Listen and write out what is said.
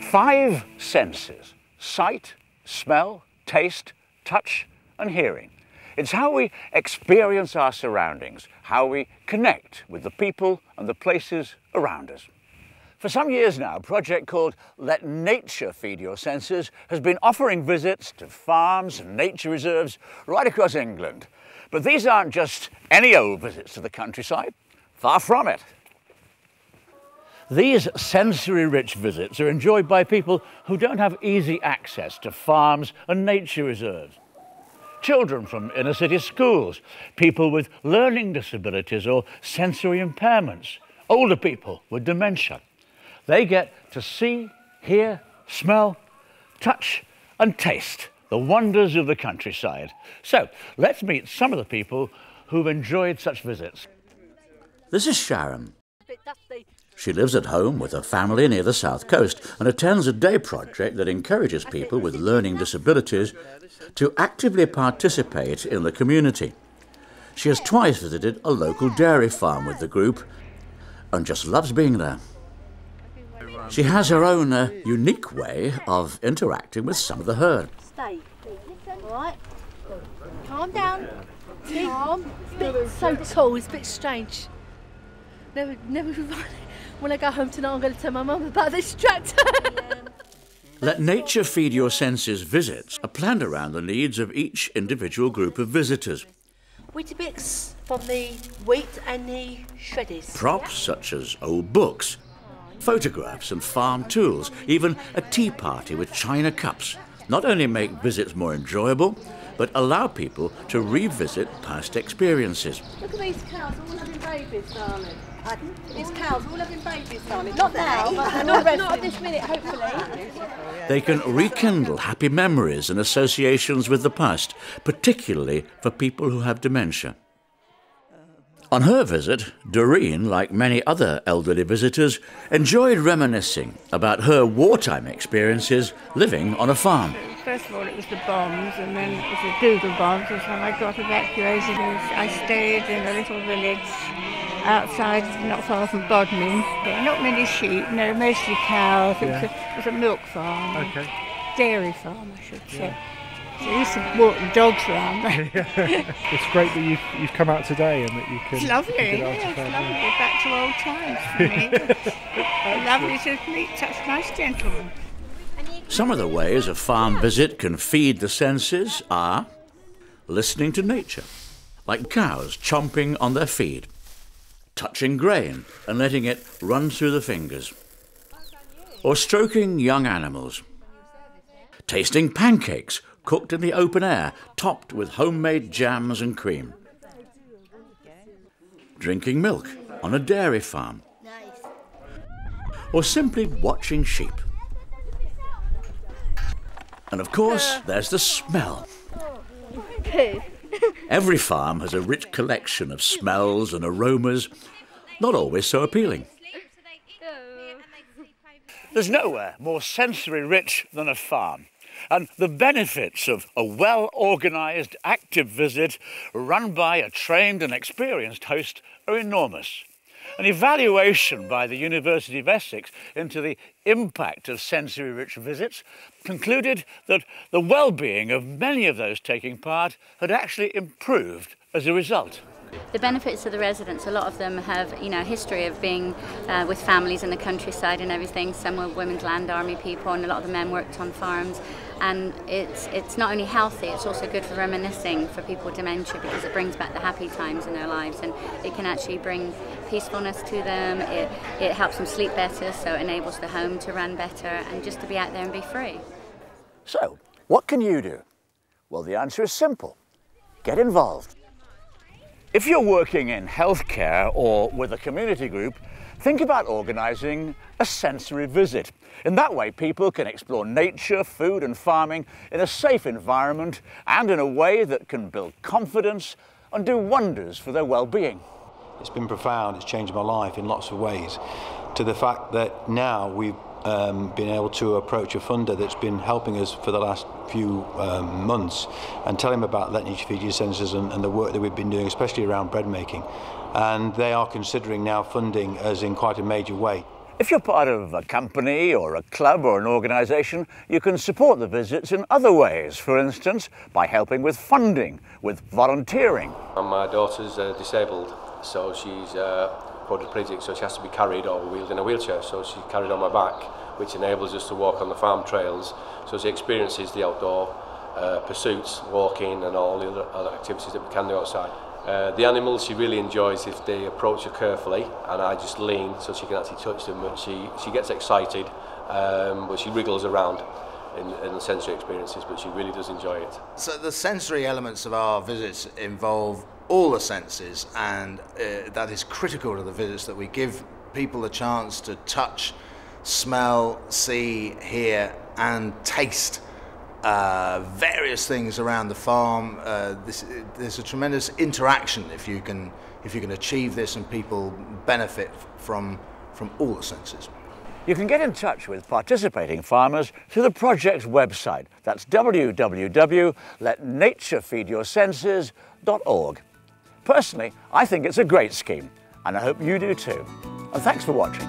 5 senses: sight, smell, taste, touch and hearing. It's how we experience our surroundings, how we connect with the people and the places around us. For some years now, a project called Let Nature Feed Your Senses has been offering visits to farms and nature reserves right across England. But these aren't just any old visits to the countryside, far from it. These sensory-rich visits are enjoyed by people who don't have easy access to farms and nature reserves. Children from inner-city schools, people with learning disabilities or sensory impairments, older people with dementia. They get to see, hear, smell, touch and taste the wonders of the countryside. So let's meet some of the people who've enjoyed such visits. This is Sharon. She lives at home with her family near the south coast and attends a day project that encourages people with learning disabilities to actively participate in the community. She has twice visited a local dairy farm with the group and just loves being there. She has her own unique way of interacting with some of the herd. Stay. All right. Calm down. Calm. It's so tall, it's a bit strange. Never when I go home tonight, I'm going to tell my mum about this tractor. Let Nature Feed Your Senses visits are planned around the needs of each individual group of visitors. Weetabix from the wheat and the shreddies. Props such as old books, photographs and farm tools, even a tea party with china cups, not only make visits more enjoyable, but allow people to revisit past experiences. Look at these cows, all having babies, darling. Pardon? These cows, all having babies, darling. Not now, but not at this minute, hopefully. They can rekindle happy memories and associations with the past, particularly for people who have dementia. On her visit, Doreen, like many other elderly visitors, enjoyed reminiscing about her wartime experiences living on a farm. First of all, it was the bombs, and then it was the Google bombs, and so I got evacuated. I stayed in a little village outside, not far from Bodmin. Not many sheep, no, mostly cows. Yeah. It was a milk farm, Okay. dairy farm, I should say. So I used to walk the dogs around. It's great that you've come out today and that you can. It's lovely, you can yeah, get out it's to lovely. Back to old times for me. Lovely to meet such nice gentlemen. Some of the ways a farm visit can feed the senses are listening to nature, like cows chomping on their feed, touching grain and letting it run through the fingers, or stroking young animals, tasting pancakes cooked in the open air, topped with homemade jams and cream, drinking milk on a dairy farm, or simply watching sheep. And of course, there's the smell. Every farm has a rich collection of smells and aromas, not always so appealing. There's nowhere more sensory rich than a farm. And the benefits of a well-organised, active visit run by a trained and experienced host are enormous. An evaluation by the University of Essex into the impact of sensory-rich visits concluded that the well-being of many of those taking part had actually improved as a result. The benefits of the residents, a lot of them have, a history of being with families in the countryside and everything. Some were Women's Land Army people, and a lot of the men worked on farms. And it's not only healthy, it's also good for reminiscing for people with dementia, because it brings back the happy times in their lives, and it can actually bring peacefulness to them. It helps them sleep better, so it enables the home to run better and just to be out there and be free. So, what can you do? Well, the answer is simple. Get involved. If you're working in healthcare or with a community group, think about organising a sensory visit. In that way, people can explore nature, food and farming in a safe environment and in a way that can build confidence and do wonders for their well-being. It's been profound, it's changed my life in lots of ways, to the fact that now we've been able to approach a funder that's been helping us for the last few months and tell him about Let Nature Feed Your Senses and the work that we've been doing, especially around bread making. And they are considering now funding us in quite a major way. If you're part of a company or a club or an organisation, you can support the visits in other ways, for instance, by helping with funding, with volunteering. And my daughter's disabled, so she's quadriplegic, so she has to be carried or wheeled in a wheelchair, so she's carried on my back, which enables us to walk on the farm trails, so she experiences the outdoor pursuits, walking and all the other activities that we can do outside. The animals she really enjoys if they approach her carefully, and I just lean so she can actually touch them, but she gets excited, but she wriggles around in the sensory experiences, but she really does enjoy it. So the sensory elements of our visits involve all the senses, and that is critical to the visits, that we give people a chance to touch, smell, see, hear and taste various things around the farm. There's a tremendous interaction if you can achieve this, and people benefit from all the senses. You can get in touch with participating farmers through the project's website. That's www.letnaturefeedyoursenses.org. Personally, I think it's a great scheme, and I hope you do too. And thanks for watching.